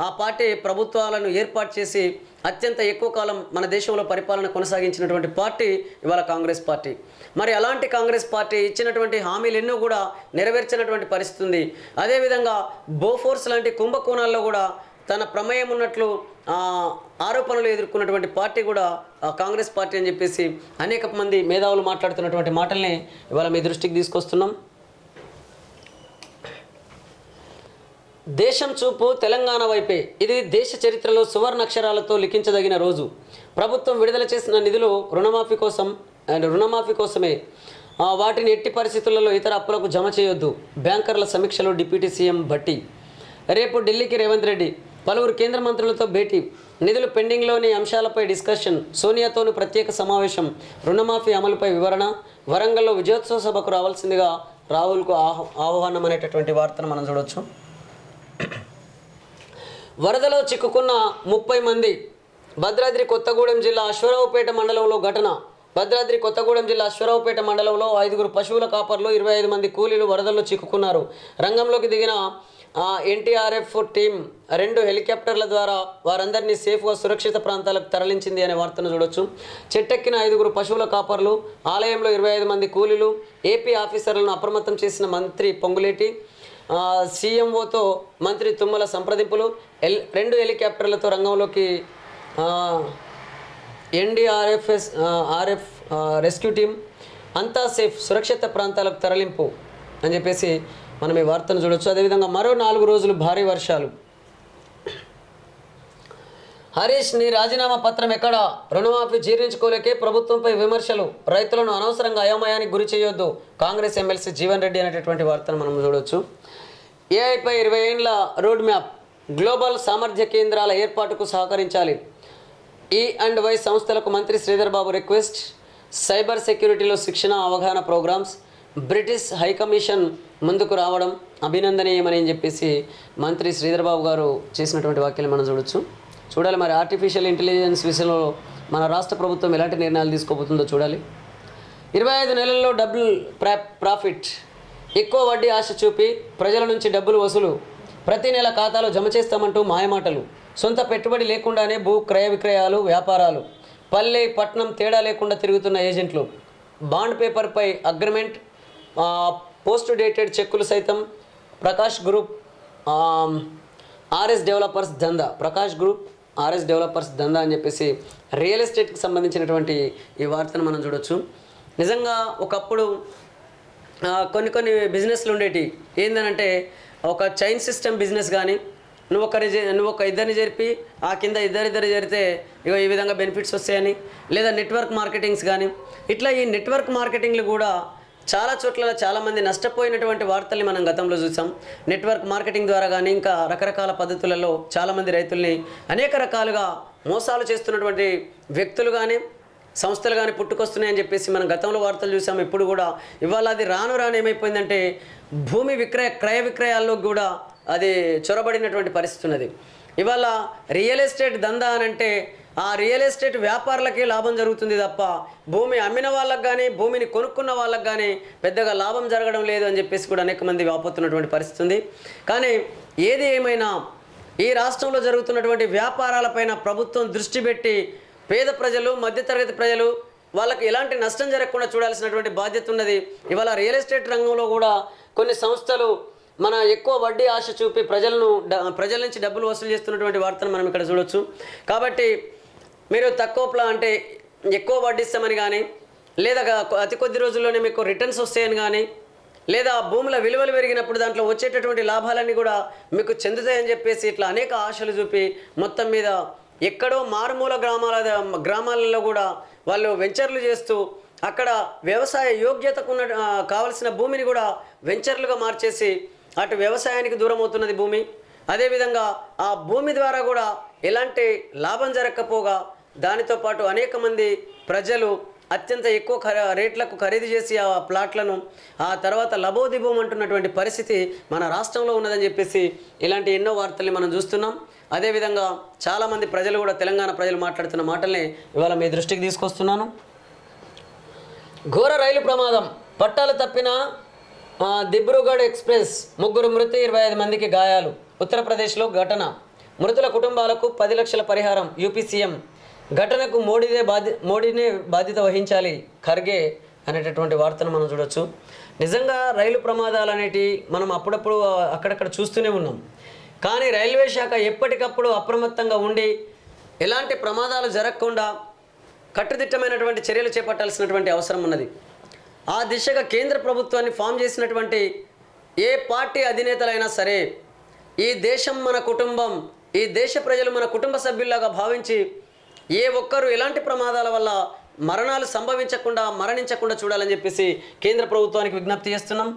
ఆ పార్టీ ప్రభుత్వాలను ఏర్పాటు చేసి అత్యంత ఎక్కువ కాలం మన దేశంలో పరిపాలన కొనసాగించినటువంటి పార్టీ ఇవాళ కాంగ్రెస్ పార్టీ. మరి అలాంటి కాంగ్రెస్ పార్టీ ఇచ్చినటువంటి హామీలు ఎన్నో కూడా నెరవేర్చినటువంటి పరిస్థితి ఉంది. అదేవిధంగా బోఫోర్స్ లాంటి కుంభకోణాల్లో కూడా తన ప్రమేయం ఉన్నట్లు ఆరోపణలు ఎదుర్కొన్నటువంటి పార్టీ కూడా కాంగ్రెస్ పార్టీ అని చెప్పేసి అనేక మంది మేధావులు మాట్లాడుతున్నటువంటి మాటల్ని ఇవాళ మీ దృష్టికి తీసుకొస్తున్నాం. దేశం చూపు తెలంగాణ వైపే. ఇది దేశ చరిత్రలో సువర్ణాక్షరాలతో లిఖించదగిన రోజు. ప్రభుత్వం విడుదల చేసిన నిధులు రుణమాఫీ కోసమే. వాటిని ఎట్టి పరిస్థితులలో ఇతర అప్పులకు జమ చేయొద్దు. బ్యాంకర్ల సమీక్షలో డిప్యూటీ సీఎం భట్టి. రేపు ఢిల్లీకి రేవంత్ రెడ్డి. పలువురు కేంద్ర మంత్రులతో భేటీ. నిధులు పెండింగ్లోని అంశాలపై డిస్కషన్. సోనియాతోనూ ప్రత్యేక సమావేశం. రుణమాఫీ అమలుపై వివరణ. వరంగల్లో విజయోత్సవ సభకు రావాల్సిందిగా రాహుల్కు ఆహ్వానం అనేటటువంటి వార్తను మనం చూడవచ్చు. వరదలో చిక్కుకున్న 30 మంది. భద్రాద్రి కొత్తగూడెం జిల్లా అశ్వరావుపేట మండలంలో ఘటన. భద్రాద్రి కొత్తగూడెం జిల్లా అశ్వరావుపేట మండలంలో 5 పశువుల కాపర్లు, 25 మంది కూలీలు వరదల్లో చిక్కుకున్నారు. రంగంలోకి దిగిన ఎన్టీఆర్ఎఫ్ టీం 2 హెలికాప్టర్ల ద్వారా వారందరినీ సేఫ్గా సురక్షిత ప్రాంతాలకు తరలించింది అనే వార్తను చూడొచ్చు. చెట్టెక్కిన 5 పశువుల కాపర్లు, ఆలయంలో 25 మంది కూలీలు, ఏపీ ఆఫీసర్లను అప్రమత్తం చేసిన మంత్రి పొంగులేటి. సీఎంఓతో మంత్రి తుమ్మల సంప్రదింపులు. 2 హెలికాప్టర్లతో రంగంలోకి ఎన్డీఆర్ఎఫ్ రెస్క్యూ టీం. అంతా సేఫ్, సురక్షిత ప్రాంతాలకు తరలింపు అని చెప్పేసి మనం ఈ వార్తను చూడవచ్చు. అదేవిధంగా మరో 4 రోజులు భారీ వర్షాలు. హరీష్ నీ రాజీనామా పత్రం ఎక్కడా? రుణమాఫీ జీర్ణించుకోలేకే ప్రభుత్వంపై విమర్శలు. రైతులను అనవసరంగా అయోమయానికి గురి చేయొద్దు. కాంగ్రెస్ ఎమ్మెల్సీ జీవన్ రెడ్డి అనేటటువంటి వార్తను మనం చూడవచ్చు. ఏఐపై 20 ఏళ్ల రోడ్ మ్యాప్. గ్లోబల్ సామర్థ్య కేంద్రాల ఏర్పాటుకు సహకరించాలి. E&Y సంస్థలకు మంత్రి శ్రీధర్ బాబు రిక్వెస్ట్. సైబర్ సెక్యూరిటీలో శిక్షణ అవగాహన ప్రోగ్రామ్స్. బ్రిటిష్ హైకమిషన్ ముందుకు రావడం అభినందనీయమని చెప్పేసి మంత్రి శ్రీధర్ బాబు గారు చేసినటువంటి వ్యాఖ్యలు మనం చూడాలి. మరి ఆర్టిఫిషియల్ ఇంటెలిజెన్స్ విషయంలో మన రాష్ట్ర ప్రభుత్వం ఎలాంటి నిర్ణయాలు తీసుకోబోతుందో చూడాలి. 25 నెలల్లో డబుల్ ప్రాఫిట్. ఎక్కువ వడ్డీ ఆశ చూపి ప్రజల నుంచి డబ్బులు వసూలు. ప్రతి నెల ఖాతాలో జమ చేస్తామంటూ మాయమాటలు. సొంత పెట్టుబడి లేకుండానే భూ క్రయ విక్రయాలు, వ్యాపారాలు. పల్లె పట్నం తేడా లేకుండా తిరుగుతున్న ఏజెంట్లు. బాండ్ పేపర్పై అగ్రిమెంట్, పోస్ట్ డేటెడ్ చెక్కులు సైతం. ప్రకాష్ గ్రూప్ ఆర్ఎస్ డెవలపర్స్ దందా అని చెప్పేసి రియల్ ఎస్టేట్కి సంబంధించినటువంటి ఈ వార్తను మనం చూడొచ్చు. నిజంగా ఒకప్పుడు కొన్ని బిజినెస్లు ఉండేవి. ఏంటంటే ఒక చైన్ సిస్టమ్ బిజినెస్ కానీ, నువ్వు ఒక ఇద్దరిని జరిపి ఆ కింద ఇద్దరు జరిగితే ఇక ఈ విధంగా బెనిఫిట్స్ వస్తాయని, లేదా నెట్వర్క్ మార్కెటింగ్స్ కానీ, ఇట్లా ఈ నెట్వర్క్ మార్కెటింగ్లు కూడా చాలా చోట్ల చాలామంది నష్టపోయినటువంటి వార్తల్ని మనం గతంలో చూసాం. నెట్వర్క్ మార్కెటింగ్ ద్వారా కానీ ఇంకా రకరకాల పద్ధతులలో చాలామంది రైతుల్ని అనేక రకాలుగా మోసాలు చేస్తున్నటువంటి వ్యక్తులు కానీ సంస్థలు కానీ పుట్టుకొస్తున్నాయని చెప్పేసి మనం గతంలో వార్తలు చూసాం. ఇప్పుడు కూడా ఇవాళ అది రాను ఏమైపోయిందంటే భూమి క్రయ విక్రయాల్లో కూడా అది చొరబడినటువంటి పరిస్థితి ఉన్నది. ఇవాళ రియల్ ఎస్టేట్ దందా అనంటే ఆ రియల్ ఎస్టేట్ వ్యాపారులకే లాభం జరుగుతుంది తప్ప భూమి అమ్మిన వాళ్ళకు కానీ భూమిని కొనుక్కున్న వాళ్ళకు కానీ పెద్దగా లాభం జరగడం లేదు అని చెప్పేసి కూడా అనేక మంది వాపోతున్నటువంటి పరిస్థితి ఉంది. కానీ ఏది ఏమైనా ఈ రాష్ట్రంలో జరుగుతున్నటువంటి వ్యాపారాలపైన ప్రభుత్వం దృష్టి పెట్టి పేద ప్రజలు, మధ్యతరగతి ప్రజలు, వాళ్ళకి ఎలాంటి నష్టం జరగకుండా చూడాల్సినటువంటి బాధ్యత ఉన్నది. ఇవాళ రియల్ ఎస్టేట్ రంగంలో కూడా కొన్ని సంస్థలు మన ఎక్కువ వడ్డీ ఆశ చూపి ప్రజల నుంచి డబ్బులు వసూలు చేస్తున్నటువంటి వార్తను మనం ఇక్కడ చూడొచ్చు. కాబట్టి మీరు తక్కువ అంటే ఎక్కువ వడ్డీ ఇస్తామని కానీ, లేదా అతి కొద్ది రోజుల్లోనే మీకు రిటర్న్స్ వస్తాయని కానీ, లేదా భూముల విలువలు పెరిగినప్పుడు దాంట్లో వచ్చేటటువంటి లాభాలన్నీ కూడా మీకు చెందుతాయని చెప్పేసి ఇట్లా అనేక ఆశలు చూపి మొత్తం మీద ఎక్కడో మారుమూల గ్రామాలలో కూడా వాళ్ళు వెంచర్లు చేస్తూ అక్కడ వ్యవసాయ యోగ్యతకు కావలసిన భూమిని కూడా వెంచర్లుగా మార్చేసి అటు వ్యవసాయానికి దూరం అవుతున్నది భూమి. అదేవిధంగా ఆ భూమి ద్వారా కూడా ఎలాంటి లాభం జరగకపోగా దానితో పాటు అనేక మంది ప్రజలు అత్యంత ఎక్కువ రేట్లకు ఖరీదు చేసి ఆ ప్లాట్లను ఆ తర్వాత లబోదిబోం అంటున్నటువంటి పరిస్థితి మన రాష్ట్రంలో ఉన్నదని చెప్పేసి ఇలాంటి ఎన్నో వార్తల్ని మనం చూస్తున్నాం. అదేవిధంగా చాలామంది ప్రజలు కూడా తెలంగాణ ప్రజలు మాట్లాడుతున్న మాటల్ని ఇవాళ మీ దృష్టికి తీసుకొస్తున్నాను. ఘోర రైలు ప్రమాదం, పట్టాలు తప్పిన దిబ్రూగఢ్ ఎక్స్ప్రెస్, 3 మృతి 25 మందికి గాయాలు. ఉత్తరప్రదేశ్లో ఘటన, మృతుల కుటుంబాలకు 10 లక్షల పరిహారం. యూపీ సీఎం, ఘటనకు మోడీనే బాధ్యత వహించాలి ఖర్గే అనేటటువంటి వార్తను మనం చూడొచ్చు. నిజంగా రైలు ప్రమాదాలు అనేటివి మనం అప్పుడప్పుడు అక్కడక్కడ చూస్తూనే ఉన్నాం. కానీ రైల్వే శాఖ ఎప్పటికప్పుడు అప్రమత్తంగా ఉండి ఎలాంటి ప్రమాదాలు జరగకుండా కట్టుదిట్టమైనటువంటి చర్యలు చేపట్టాల్సినటువంటి అవసరం ఉన్నది. ఆ దిశగా కేంద్ర ప్రభుత్వాన్ని ఫామ్ చేసినటువంటి ఏ పార్టీ అధినేతలైనా సరే ఈ దేశం మన కుటుంబం, ఈ దేశ ప్రజలు మన కుటుంబ సభ్యుల్లాగా భావించి ఏ ఒక్కరు ఎలాంటి ప్రమాదాల వల్ల మరణాలు మరణించకుండా చూడాలని చెప్పేసి కేంద్ర ప్రభుత్వానికి విజ్ఞప్తి చేస్తున్నాం.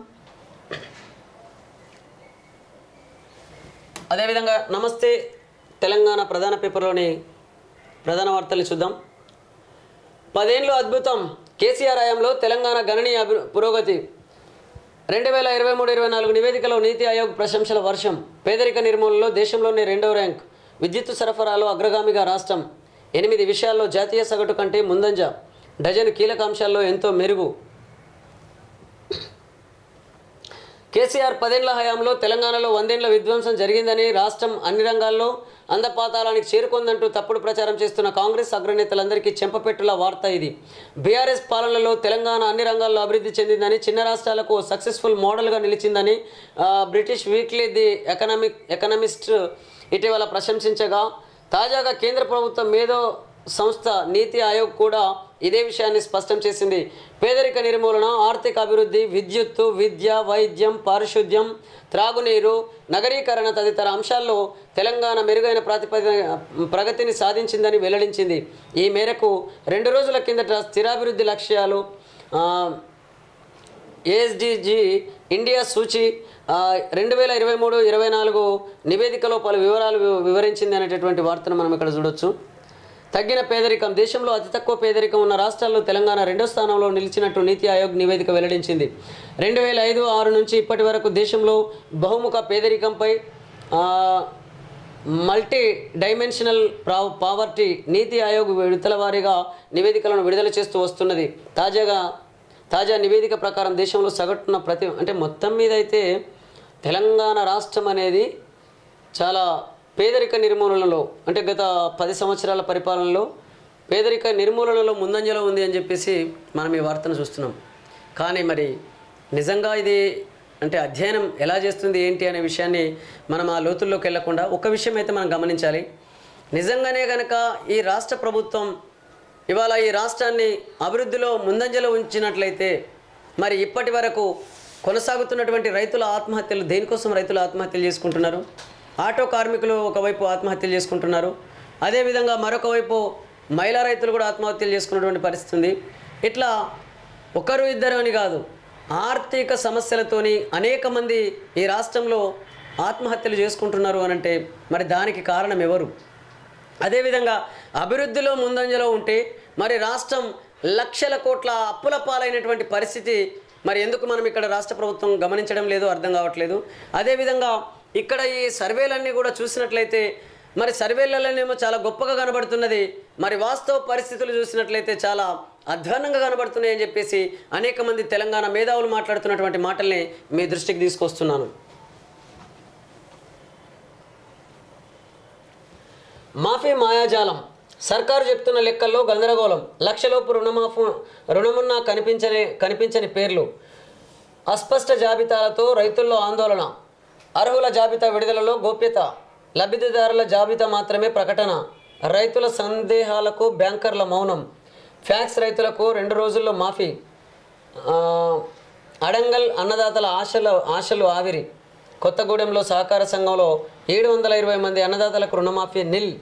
అదేవిధంగా నమస్తే తెలంగాణ ప్రధాన పేపర్లోని ప్రధాన వార్తల్ని చూద్దాం. 10 ఏళ్ళు అద్భుతం, కేసీఆర్ హయాంలో తెలంగాణ గణనీయ పురోగతి. 2023-24 నివేదికలో నీతి ఆయోగ్ ప్రశంసల వర్షం. పేదరిక నిర్మూలనలో దేశంలోనే 2వ ర్యాంక్. విద్యుత్ సరఫరాలో అగ్రగామిగా రాష్ట్రం. 8 విషయాల్లో జాతీయ సగటు కంటే ముందంజ. డజన్ కీలక అంశాల్లో ఎంతో మెరుగు. కేసీఆర్ 10 ఏళ్ల హయాంలో తెలంగాణలో 100 ఏళ్ల విధ్వంసం జరిగిందని, రాష్ట్రం అన్ని రంగాల్లో అందపాతాళానికి చేరుకుందంటూ తప్పుడు ప్రచారం చేస్తున్న కాంగ్రెస్ అగ్రనేతలందరికీ చెంపపెట్టుల వార్త ఇది. బీఆర్ఎస్ పాలనలో తెలంగాణ అన్ని రంగాల్లో అభివృద్ధి చెందిందని, చిన్న రాష్ట్రాలకు సక్సెస్ఫుల్ మోడల్గా నిలిచిందని బ్రిటిష్ వీక్లీ ది ఎకనామిస్ట్ ఇటీవల ప్రశంసించగా, తాజాగా కేంద్ర ప్రభుత్వం మేధో సంస్థ నీతి ఆయోగ్ కూడా ఇదే విషయాన్ని స్పష్టం చేసింది. పేదరిక నిర్మూలన, ఆర్థిక అభివృద్ధి, విద్యుత్తు, విద్య, వైద్యం, పారిశుద్ధ్యం, త్రాగునీరు, నగరీకరణ తదితర అంశాల్లో తెలంగాణ మెరుగైన ప్రగతిని సాధించిందని వెల్లడించింది. ఈ మేరకు 2 రోజుల కిందట స్థిరాభివృద్ధి లక్ష్యాలు ఏఎస్డిజి ఇండియా సూచి 2023-24 నివేదికలో పలు వివరాలు వివరించింది అనేటటువంటి వార్తను మనం ఇక్కడ చూడొచ్చు. తగ్గిన పేదరికం, దేశంలో అతి తక్కువ పేదరికం ఉన్న రాష్ట్రాల్లో తెలంగాణ 2వ స్థానంలో నిలిచినట్టు నీతి ఆయోగ్ నివేదిక వెల్లడించింది. 2005-6 నుంచి ఇప్పటి వరకు దేశంలో బహుముఖ పేదరికంపై మల్టీ డైమెన్షనల్ పావర్టీ నీతి ఆయోగ్ విడతల వారీగా నివేదికలను విడుదల చేస్తూ వస్తున్నది. తాజా నివేదిక ప్రకారం దేశంలో సగటున మొత్తం మీద అయితే తెలంగాణ రాష్ట్రం అనేది చాలా పేదరిక నిర్మూలనలో గత 10 సంవత్సరాల పరిపాలనలో పేదరిక నిర్మూలనలో ముందంజలో ఉంది అని చెప్పేసి మనం ఈ వార్తను చూస్తున్నాం. కానీ మరి నిజంగా ఇది అధ్యయనం ఎలా చేస్తుంది ఏంటి అనే విషయాన్ని మనం ఆ లోతుల్లోకి వెళ్లకుండా ఒక విషయం అయితే మనం గమనించాలి. నిజంగానే కనుక ఈ రాష్ట్ర ప్రభుత్వం ఇవాళ ఈ రాష్ట్రాన్ని అభివృద్ధిలో ముందంజలో ఉంచినట్లయితే మరి ఇప్పటి వరకు కొనసాగుతున్నటువంటి రైతుల ఆత్మహత్యలు, దేనికోసం రైతులు ఆత్మహత్యలు చేసుకుంటున్నారు? ఆటో కార్మికులు ఒకవైపు ఆత్మహత్యలు చేసుకుంటున్నారు, అదేవిధంగా మరొక వైపు మహిళా రైతులు కూడా ఆత్మహత్యలు చేసుకున్నటువంటి పరిస్థితి ఉంది. ఇట్లా ఒకరు ఇద్దరు అని కాదు, ఆర్థిక సమస్యలతోని అనేక మంది ఈ రాష్ట్రంలో ఆత్మహత్యలు చేసుకుంటున్నారు అనంటే మరి దానికి కారణం ఎవరు? అదేవిధంగా అభివృద్ధిలో ముందంజలో ఉంటే మరి రాష్ట్రం లక్షల కోట్ల అప్పుల పాలైనటువంటి పరిస్థితి మరి ఎందుకు మనం ఇక్కడ రాష్ట్ర ప్రభుత్వం గమనించడం లేదో అర్థం కావట్లేదు. అదేవిధంగా ఇక్కడ ఈ సర్వేలన్నీ కూడా చూసినట్లయితే మరి సర్వేలలోనేమో చాలా గొప్పగా కనబడుతున్నది, మరి వాస్తవ పరిస్థితులు చూసినట్లయితే చాలా అధ్వాన్నంగా కనబడుతున్నాయని చెప్పేసి అనేక మంది తెలంగాణ మేధావులు మాట్లాడుతున్నటువంటి మాటల్ని మీ దృష్టికి తీసుకొస్తున్నాను. మాఫీ మాయాజాలం, సర్కారు చెప్తున్న లెక్కల్లో గందరగోళం. లక్షలోపు రుణమున్నా కనిపించని పేర్లు. అస్పష్ట జాబితాలతో రైతుల్లో ఆందోళన. అర్హుల జాబితా విడుదలలో గోప్యత. లబ్ధిదారుల జాబితా మాత్రమే ప్రకటన. రైతుల సందేహాలకు బ్యాంకర్ల మౌనం. ఫ్యాక్స్ రైతులకు 2 రోజుల్లో మాఫీ. అడంగల్ అన్నదాతల ఆశలు ఆవిరి. కొత్తగూడెంలో సహకార సంఘంలో 720 మంది అన్నదాతలకు రుణమాఫీ నిల్.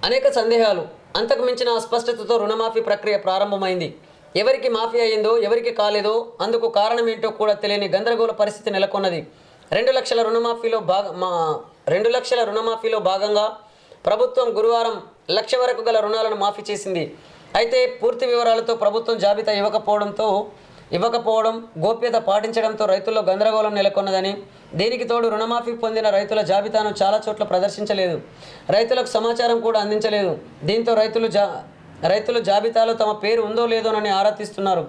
అనేక సందేహాలు. అంతకు మించిన అస్పష్టతతో రుణమాఫీ ప్రక్రియ ప్రారంభమైంది. ఎవరికి మాఫీ అయ్యిందో ఎవరికి కాలేదో అందుకు కారణం ఏంటో కూడా తెలియని గందరగోళ పరిస్థితి నెలకొన్నది. 2 లక్షల రుణమాఫీలో భాగంగా ప్రభుత్వం గురువారం 1 లక్ష వరకు గల రుణాలను మాఫీ చేసింది. అయితే పూర్తి వివరాలతో ప్రభుత్వం జాబితా ఇవ్వకపోవడం, గోప్యత పాటించడంతో రైతుల్లో గందరగోళం నెలకొన్నదని, దీనికి తోడు రుణమాఫీ పొందిన రైతుల జాబితాను చాలా చోట్ల ప్రదర్శించలేదు, రైతులకు సమాచారం కూడా అందించలేదు. దీంతో రైతులు జాబితాలో తమ పేరు ఉందో లేదోనని ఆరా తీస్తున్నారు.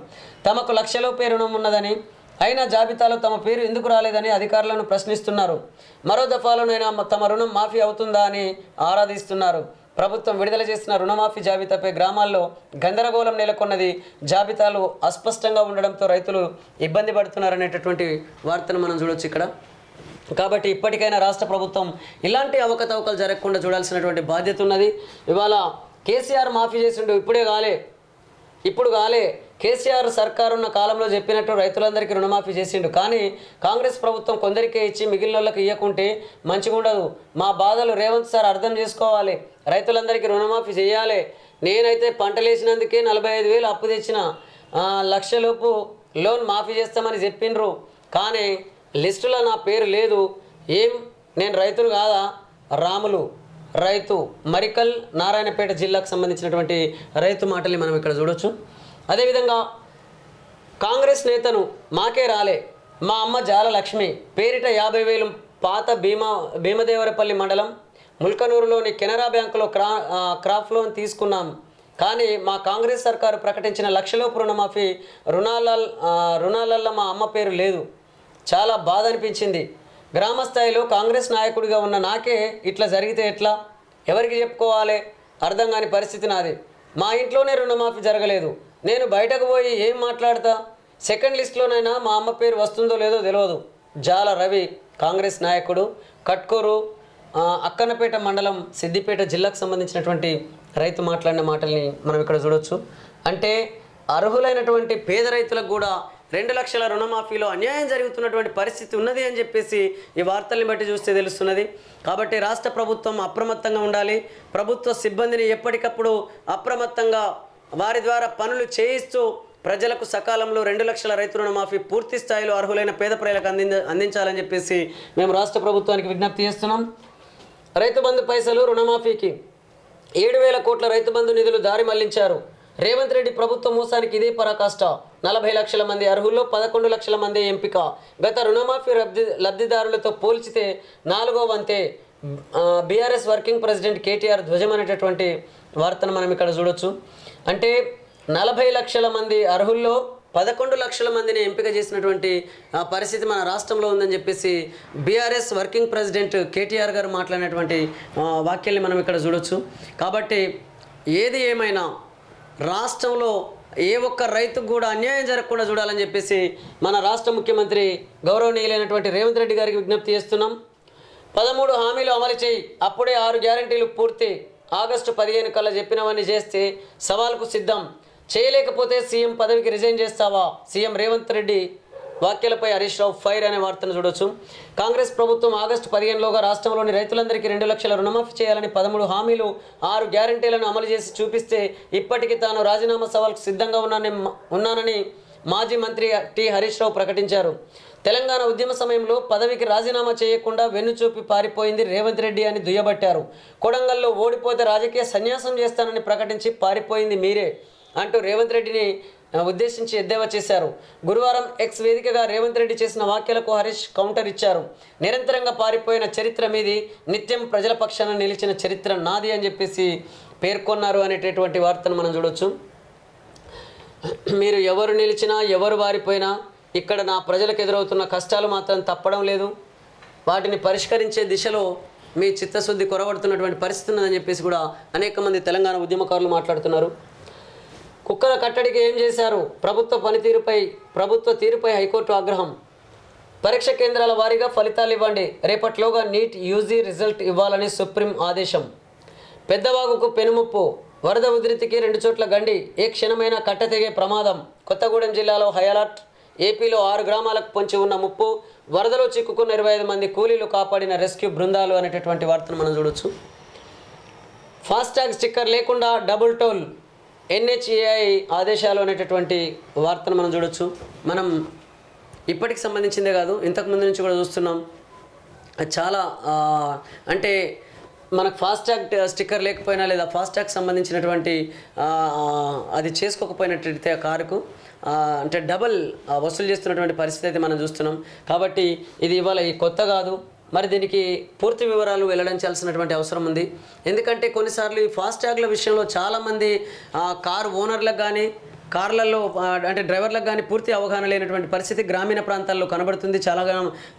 తమకు 1 లక్షలోపే రుణం ఉన్నదని, అయినా జాబితాలో తమ పేరు ఎందుకు రాలేదని అధికారులను ప్రశ్నిస్తున్నారు. మరో దఫాలోనైనా తమ రుణం మాఫీ అవుతుందా అని ఆరాధిస్తున్నారు. ప్రభుత్వం విడుదల చేసిన రుణమాఫీ జాబితాపై గ్రామాల్లో గందరగోళం నెలకొన్నది. జాబితాలు అస్పష్టంగా ఉండడంతో రైతులు ఇబ్బంది పడుతున్నారనేటటువంటి వార్తను మనం చూడొచ్చు ఇక్కడ. కాబట్టి ఇప్పటికైనా రాష్ట్ర ప్రభుత్వం ఇలాంటి అవకతవకలు జరగకుండా చూడాల్సినటువంటి బాధ్యత ఉన్నది. ఇవాళ కేసీఆర్ మాఫీ చేసిండు, ఇప్పుడు కాలే. కేసీఆర్ సర్కారు ఉన్న కాలంలో చెప్పినట్టు రైతులందరికీ రుణమాఫీ చేసిండు. కానీ కాంగ్రెస్ ప్రభుత్వం కొందరికే ఇచ్చి మిగిలిన వాళ్ళకి ఇవ్వకుంటే మంచిగా ఉండదు. మా బాధలు రేవంత్ సార్ అర్థం చేసుకోవాలి. రైతులందరికీ రుణమాఫీ చేయాలి. నేనైతే పంటలు వేసినందుకే 45,000 అప్పు తెచ్చిన, 1 లక్షలోపు లోన్ మాఫీ చేస్తామని చెప్పిండ్రు. కానీ లిస్టులో నా పేరు లేదు. నేను రైతును కాదా? రాములు రైతు, మరికల్, నారాయణపేట జిల్లాకు సంబంధించినటువంటి రైతు మాటల్ని మనం ఇక్కడ చూడొచ్చు. అదేవిధంగా కాంగ్రెస్ నేతను మాకే రాలే, మా అమ్మ జాల లక్ష్మి పేరిట 50,000 పాత భీమదేవరపల్లి మండలం ముల్కనూరులోని కెనరా బ్యాంకులో క్రాప్ లోన్ తీసుకున్నాం. కానీ మా కాంగ్రెస్ సర్కారు ప్రకటించిన 1 లక్షలోపు రుణమాఫీ రుణాలల్లో మా అమ్మ పేరు లేదు. చాలా బాధ అనిపించింది. గ్రామ స్థాయిలో కాంగ్రెస్ నాయకుడిగా ఉన్న నాకే ఇట్లా జరిగితే ఎట్లా? ఎవరికి చెప్పుకోవాలి? అర్థం కాని పరిస్థితి నాది. మా ఇంట్లోనే రుణమాఫీ జరగలేదు. నేను బయటకు పోయి ఏం మాట్లాడతా? సెకండ్ లిస్టులోనైనా మా అమ్మ పేరు వస్తుందో లేదో తెలియదు. జాల రవి కాంగ్రెస్ నాయకుడు, కట్కూరు అక్కన్నపేట మండలం సిద్దిపేట జిల్లాకు సంబంధించినటువంటి రైతు మాట్లాడిన మాటల్ని మనం ఇక్కడ చూడొచ్చు. అంటే అర్హులైనటువంటి పేద రైతులకు కూడా 2 లక్షల రుణమాఫీలో అన్యాయం జరుగుతున్నటువంటి పరిస్థితి ఉన్నది అని చెప్పేసి ఈ వార్తల్ని బట్టి చూస్తే తెలుస్తున్నది. కాబట్టి రాష్ట్ర ప్రభుత్వం అప్రమత్తంగా ఉండాలి. ప్రభుత్వ సిబ్బందిని ఎప్పటికప్పుడు అప్రమత్తంగా వారి ద్వారా పనులు చేయిస్తూ ప్రజలకు సకాలంలో 2 లక్షల రైతు రుణమాఫీ పూర్తి స్థాయిలో అర్హులైన పేద ప్రజలకు అందించాలని చెప్పేసి మేము రాష్ట్ర ప్రభుత్వానికి విజ్ఞప్తి చేస్తున్నాం. రైతు బంధు పైసలు రుణమాఫీకి 7,000 కోట్ల రైతు బంధు నిధులు దారి మళ్లించారు. రేవంత్ రెడ్డి ప్రభుత్వ మోసానికి ఇదే పరాకాష్ట. 40 లక్షల మంది అర్హుల్లో 11 లక్షల మంది ఎంపిక. గత రుణమాఫీ లబ్ధిదారులతో పోల్చితే 4వ వంతే. బీఆర్ఎస్ వర్కింగ్ ప్రెసిడెంట్ కేటీఆర్ ధ్వజం అనేటటువంటి వార్తను మనం ఇక్కడ చూడొచ్చు. అంటే 40 లక్షల మంది అర్హుల్లో 11 లక్షల మందిని ఎంపిక చేసినటువంటి పరిస్థితి మన రాష్ట్రంలో ఉందని చెప్పేసి బీఆర్ఎస్ వర్కింగ్ ప్రెసిడెంట్ కేటీఆర్ గారు మాట్లాడినటువంటి వాక్యాల్ని మనం ఇక్కడ చూడొచ్చు. కాబట్టి ఏది ఏమైనా రాష్ట్రంలో ఏ ఒక్క రైతుకు కూడా అన్యాయం జరగకుండా చూడాలని చెప్పేసి మన రాష్ట్ర ముఖ్యమంత్రి గౌరవనీయులైనటువంటి రేవంత్ రెడ్డి గారికి విజ్ఞప్తి చేస్తున్నాం. 13 హామీలు అమలు చేయి, అప్పుడే 6 గ్యారెంటీలు పూర్తి. ఆగస్టు 15 కల్లా చెప్పినవన్నీ చేస్తే సవాల్కు సిద్ధం. చేయలేకపోతే సీఎం పదవికి రిజైన్ చేస్తావా? సీఎం రేవంత్ రెడ్డి వ్యాఖ్యలపై హరీష్ రావు ఫైర్ అనే వార్తను చూడొచ్చు. కాంగ్రెస్ ప్రభుత్వం ఆగస్టు 15లోగా రాష్ట్రంలోని రైతులందరికీ 2 లక్షల రుణమాఫీ చేయాలని 13 హామీలు 6 గ్యారెంటీలను అమలు చేసి చూపిస్తే ఇప్పటికీ తాను రాజీనామా సవాల్కు సిద్ధంగా ఉన్నానని మాజీ మంత్రి టి హరీష్ రావు ప్రకటించారు. తెలంగాణ ఉద్యమ సమయంలో పదవికి రాజీనామా చేయకుండా వెన్నుచూపి పారిపోయింది రేవంత్ రెడ్డి అని దుయ్యబట్టారు. కొడంగల్లో ఓడిపోతే రాజకీయ సన్యాసం చేస్తానని ప్రకటించి పారిపోయింది మీరే అంటూ రేవంత్ రెడ్డిని ఉద్దేశించి ఎద్దేవా చేశారు. గురువారం ఎక్స్ వేదికగా రేవంత్ రెడ్డి చేసిన వ్యాఖ్యలకు హరీష్ కౌంటర్ ఇచ్చారు. నిరంతరంగా పారిపోయిన చరిత్ర మీది, నిత్యం ప్రజల పక్షాన నిలిచిన చరిత్ర నాది అని చెప్పేసి పేర్కొన్నారు అనేటటువంటి వార్తను మనం చూడొచ్చు. మీరు ఎవరు నిలిచినా ఎవరు వారిపోయినా ఇక్కడ నా ప్రజలకు ఎదురవుతున్న కష్టాలు మాత్రం తప్పడం లేదు. వాటిని పరిష్కరించే దిశలో మీ చిత్తశుద్ధి కొరవడుతున్నటువంటి పరిస్థితి ఉన్నదని చెప్పేసి కూడా అనేక మంది తెలంగాణ ఉద్యమకారులు మాట్లాడుతున్నారు. కుక్కల కట్టడికి ఏం చేశారు? ప్రభుత్వ తీరుపై హైకోర్టు ఆగ్రహం. పరీక్ష కేంద్రాల వారీగా ఫలితాలు ఇవ్వండి, రేపట్లోగా నీట్ యూజీ రిజల్ట్ ఇవ్వాలని సుప్రీం ఆదేశం. పెద్దవాగుకు పెనుముప్పు, వరద ఉధృతికి 2 చోట్ల గండి, ఏ క్షణమైనా కట్ట తెగే ప్రమాదం. కొత్తగూడెం జిల్లాలో హై అలర్ట్. ఏపీలో 6 గ్రామాలకు పొంచి ఉన్న ముప్పు, వరదలో చిక్కుకున్న 25 మంది కూలీలు కాపాడిన రెస్క్యూ బృందాలు అనేటటువంటి వార్తను మనం చూడొచ్చు. ఫాస్టాగ్ స్టిక్కర్ లేకుండా డబుల్ టోల్, NHAI ఆదేశాలు అనేటటువంటి వార్తను మనం చూడొచ్చు. మనం ఇప్పటికి సంబంధించిందే కాదు, ఇంతకుముందు నుంచి కూడా చూస్తున్నాం. చాలా అంటే మనకు ఫాస్టాగ్ స్టిక్కర్ లేకపోయినా లేదా ఫాస్టాగ్ సంబంధించినటువంటి అది చేసుకోకపోయినట్టయితే ఆ కారుకు అంటే డబల్ వసూలు చేస్తున్నటువంటి పరిస్థితి అయితే మనం చూస్తున్నాం. కాబట్టి ఇది ఇవాళ ఈ కొత్త కాదు. మరి దీనికి పూర్తి వివరాలు వెల్లడించాల్సినటువంటి అవసరం ఉంది. ఎందుకంటే కొన్నిసార్లు ఈ ఫాస్టాగ్ల విషయంలో చాలామంది కారు ఓనర్లకు కానీ కార్లలో అంటే డ్రైవర్లకు కానీ పూర్తి అవగాహన లేనటువంటి పరిస్థితి గ్రామీణ ప్రాంతాల్లో కనబడుతుంది. చాలా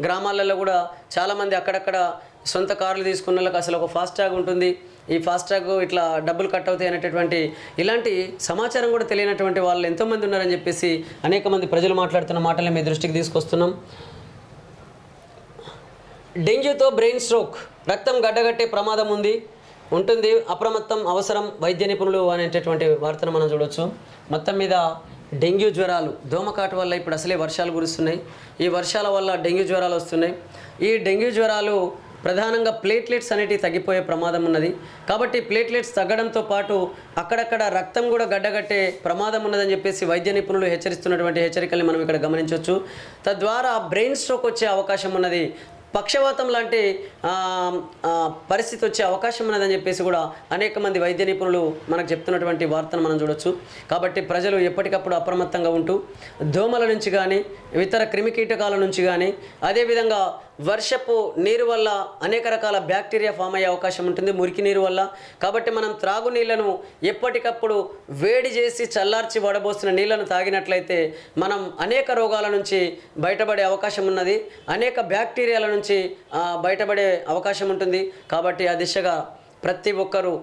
గ్రామాలలో కూడా చాలామంది అక్కడక్కడ సొంత కార్లు తీసుకున్న వాళ్ళకి అసలు ఒక ఫాస్టాగ్ ఉంటుంది, ఈ ఫాస్టాగ్ ఇట్లా డబ్బులు కట్ అవుతాయి అనేటటువంటి ఇలాంటి సమాచారం కూడా తెలియనటువంటి వాళ్ళు ఎంతోమంది ఉన్నారని చెప్పేసి అనేక మంది ప్రజలు మాట్లాడుతున్న మాటల్ని మీ దృష్టికి తీసుకొస్తున్నాం. డెంగ్యూతో బ్రెయిన్ స్ట్రోక్, రక్తం గడ్డగట్టే ప్రమాదం ఉంటుంది, అప్రమత్తం అవసరం, వైద్య నిపుణులు అనేటటువంటి వార్తను మనం చూడవచ్చు. మొత్తం మీద డెంగ్యూ జ్వరాలు, దోమకాటు వల్ల ఇప్పుడు అసలే వర్షాలు కురుస్తున్నాయి. ఈ వర్షాల వల్ల డెంగ్యూ జ్వరాలు వస్తున్నాయి. ఈ డెంగ్యూ జ్వరాలు ప్రధానంగా ప్లేట్లెట్స్ అనేటివి తగ్గిపోయే ప్రమాదం ఉన్నది. కాబట్టి ప్లేట్లెట్స్ తగ్గడంతో పాటు అక్కడక్కడ రక్తం కూడా గడ్డగట్టే ప్రమాదం ఉన్నదని చెప్పేసి వైద్య నిపుణులు హెచ్చరిస్తున్నటువంటి హెచ్చరికల్ని మనం ఇక్కడ గమనించవచ్చు. తద్వారా బ్రెయిన్ స్ట్రోక్ వచ్చే అవకాశం ఉన్నది, పక్షవాతం లాంటి పరిస్థితి వచ్చే అవకాశం ఉన్నదని చెప్పేసి కూడా అనేక మంది వైద్య నిపుణులు మనకు చెప్తున్నటువంటి వార్తను మనం చూడొచ్చు. కాబట్టి ప్రజలు ఎప్పటికప్పుడు అప్రమత్తంగా ఉంటూ దోమల నుంచి కానీ ఇతర క్రిమికీటకాల నుంచి కానీ అదేవిధంగా వర్షపు నీరు వల్ల అనేక రకాల బ్యాక్టీరియా ఫామ్ అయ్యే అవకాశం ఉంటుంది, మురికి నీరు వల్ల. కాబట్టి మనం త్రాగునీళ్లను ఎప్పటికప్పుడు వేడి చేసి చల్లార్చి వడబోసిన నీళ్లను తాగినట్లయితే మనం అనేక రోగాల నుంచి బయటపడే అవకాశం ఉన్నది, అనేక బ్యాక్టీరియాల నుంచి బయటపడే అవకాశం ఉంటుంది. కాబట్టి ఆ దిశగా ప్రతి ఒక్కరూ